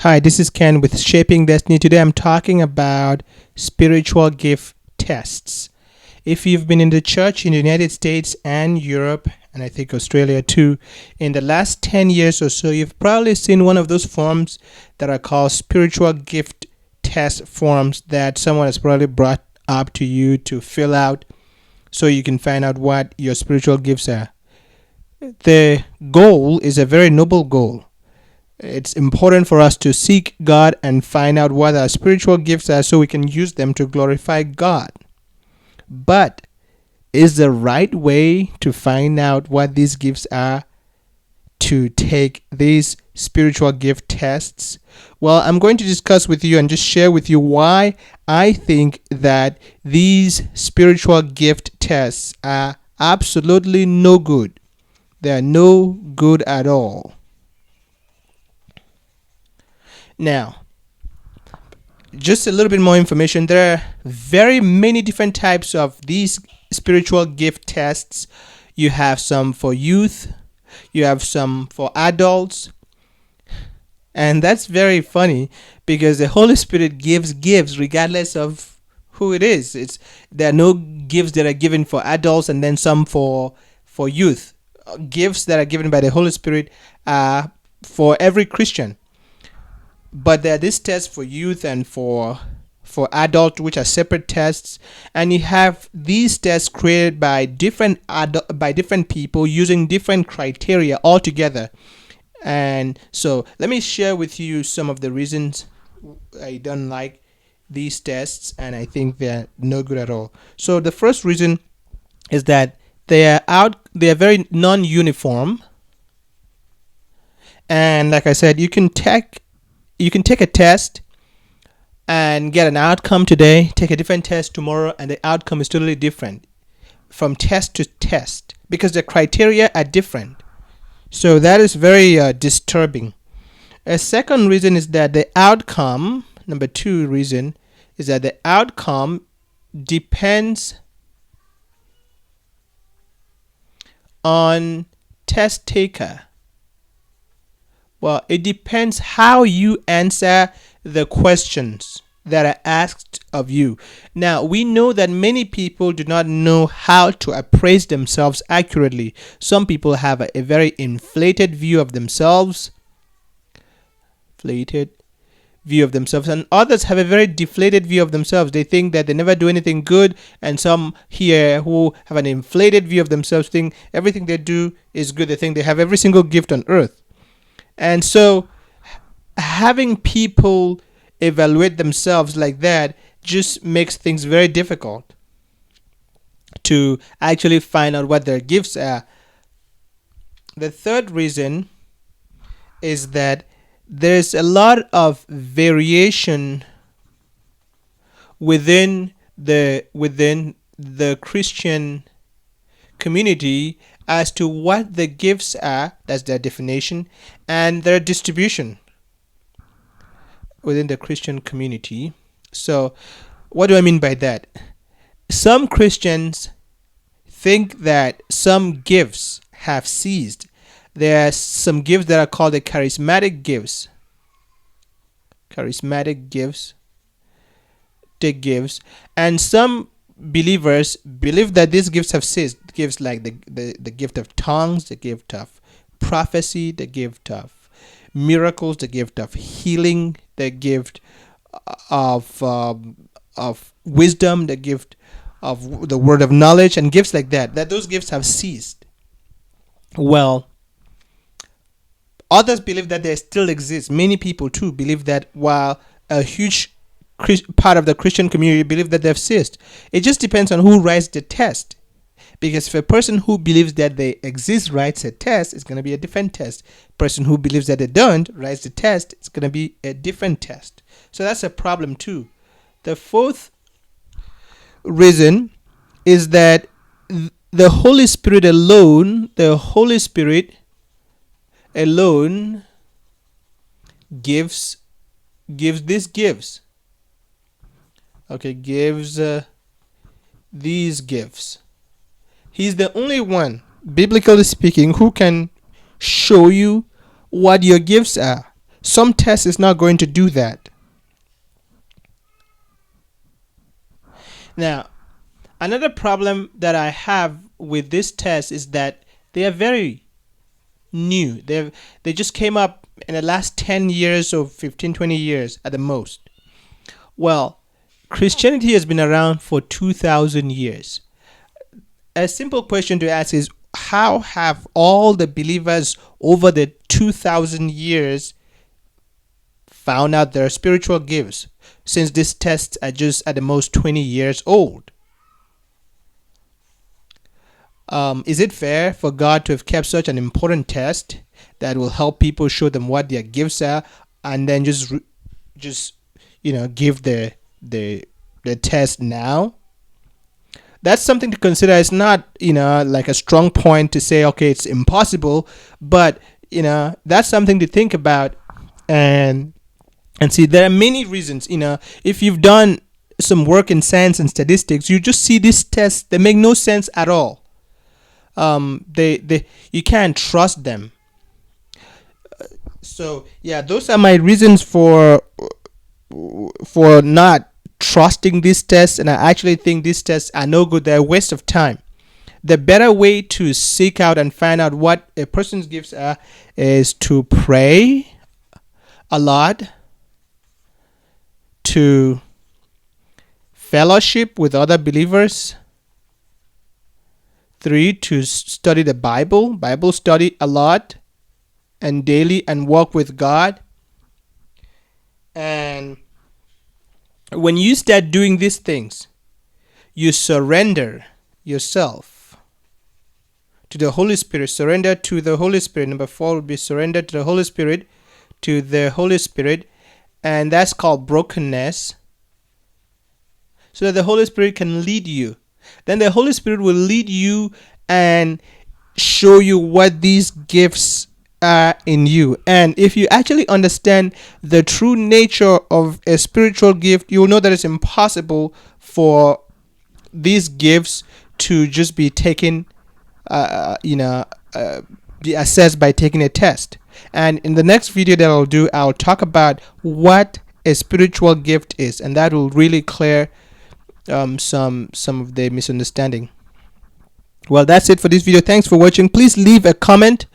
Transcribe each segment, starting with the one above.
Hi, this is Ken with Shaping Destiny. Today I'm talking about spiritual gift tests. If you've been in the church in the United States and Europe, and I think Australia too, in the last 10 years or so, you've probably seen one of those forms that are called spiritual gift test forms that someone has probably brought up to you to fill out so you can find out what your spiritual gifts are. The goal is a very noble goal. It's important for us to seek God and find out what our spiritual gifts are so we can use them to glorify God. But is the right way to find out what these gifts are to take these spiritual gift tests? Well, I'm going to discuss with you and just share with you why I think that these spiritual gift tests are absolutely no good. They are no good at all. Now, just a little bit more information. There are very many different types of these spiritual gift tests. You have some for youth, you have some for adults, and that's very funny because the Holy Spirit gives gifts regardless of who it is. There are no gifts that are given for adults and then some for youth. Gifts that are given by the Holy Spirit are for every Christian. But there are these tests for youth and for adult, which are separate tests, and you have these tests created by different people using different criteria altogether. And so let me share with you some of the reasons I don't like these tests, and I think they're no good at all. So the first reason is that they are very non-uniform, and like I said, you can take a test and get an outcome today, take a different test tomorrow, and the outcome is totally different from test to test because the criteria are different. So that is very disturbing. A second reason is that the outcome, number two reason, is that the outcome depends on test taker. Well, it depends how you answer the questions that are asked of you. Now, we know that many people do not know how to appraise themselves accurately. Some people have a very inflated view of themselves, and others have a very deflated view of themselves. They think that they never do anything good, and some here who have an inflated view of themselves think everything they do is good. They think they have every single gift on earth. And so having people evaluate themselves like that just makes things very difficult to actually find out what their gifts are. The third reason is that there's a lot of variation within the Christian community as to what the gifts are, that's their definition, and their distribution within the Christian community. So what do I mean by that? Some Christians think that some gifts have ceased. There are some gifts that are called the charismatic gifts. And some believers believe that these gifts have ceased. Gifts like the gift of tongues, the gift of prophecy, the gift of miracles, the gift of healing, the gift of wisdom, the gift of the word of knowledge, and gifts like that those gifts have ceased. Well, others believe that they still exist. Many people too believe that, while a huge part of the Christian community believe that they've ceased. It just depends on who writes the test. Because if a person who believes that they exist writes a test, it's going to be a different test. A person who believes that they don't writes the test, it's going to be a different test. So that's a problem too. The fourth reason is that the Holy Spirit alone gives these gifts. Gives these gifts. He's the only one, biblically speaking, who can show you what your gifts are. Some tests is not going to do that. Now, another problem that I have with this test is that they are very new. They just came up in the last 10 years or 15, 20 years at the most. Well, Christianity has been around for 2,000 years. A simple question to ask is, how have all the believers over the 2,000 years found out their spiritual gifts, since these tests are just at the most 20 years old? Is it fair for God to have kept such an important test that will help people, show them what their gifts are, and then just give the test now? That's something to consider. It's not like a strong point to say, okay, it's impossible, but that's something to think about. And see, there are many reasons. If you've done some work in science and statistics, you just see these tests, they make no sense at all. You can't trust them. So yeah, those are my reasons for not trusting these tests, and I actually think these tests are no good. They're a waste of time. The better way to seek out and find out what a person's gifts are is to pray a lot, to fellowship with other believers. 3, to study the Bible study a lot and daily, and walk with God. And when you start doing these things, you surrender yourself to the Holy Spirit. Surrender to the Holy Spirit. Number 4 would be surrender to the Holy Spirit, and that's called brokenness, so that the Holy Spirit can lead you. Then the Holy Spirit will lead you and show you what these gifts are in you. And if you actually understand the true nature of a spiritual gift, you will know that it's impossible for these gifts to just be taken, be assessed by taking a test. And in the next video that I'll do, I'll talk about what a spiritual gift is, and that will really clear some of the misunderstanding. Well, that's it for this video. Thanks for watching. Please leave a comment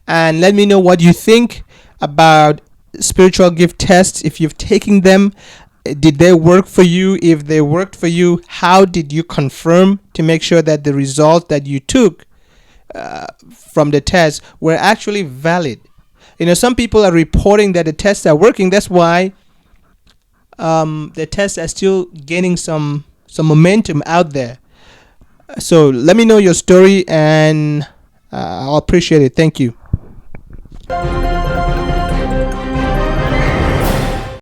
and let me know what you think about spiritual gift tests. If you've taken them, did they work for you? If they worked for you, how did you confirm to make sure that the results that you took from the test were actually valid? Some people are reporting that the tests are working. That's why the tests are still gaining some momentum out there. So let me know your story, and I'll appreciate it. Thank you.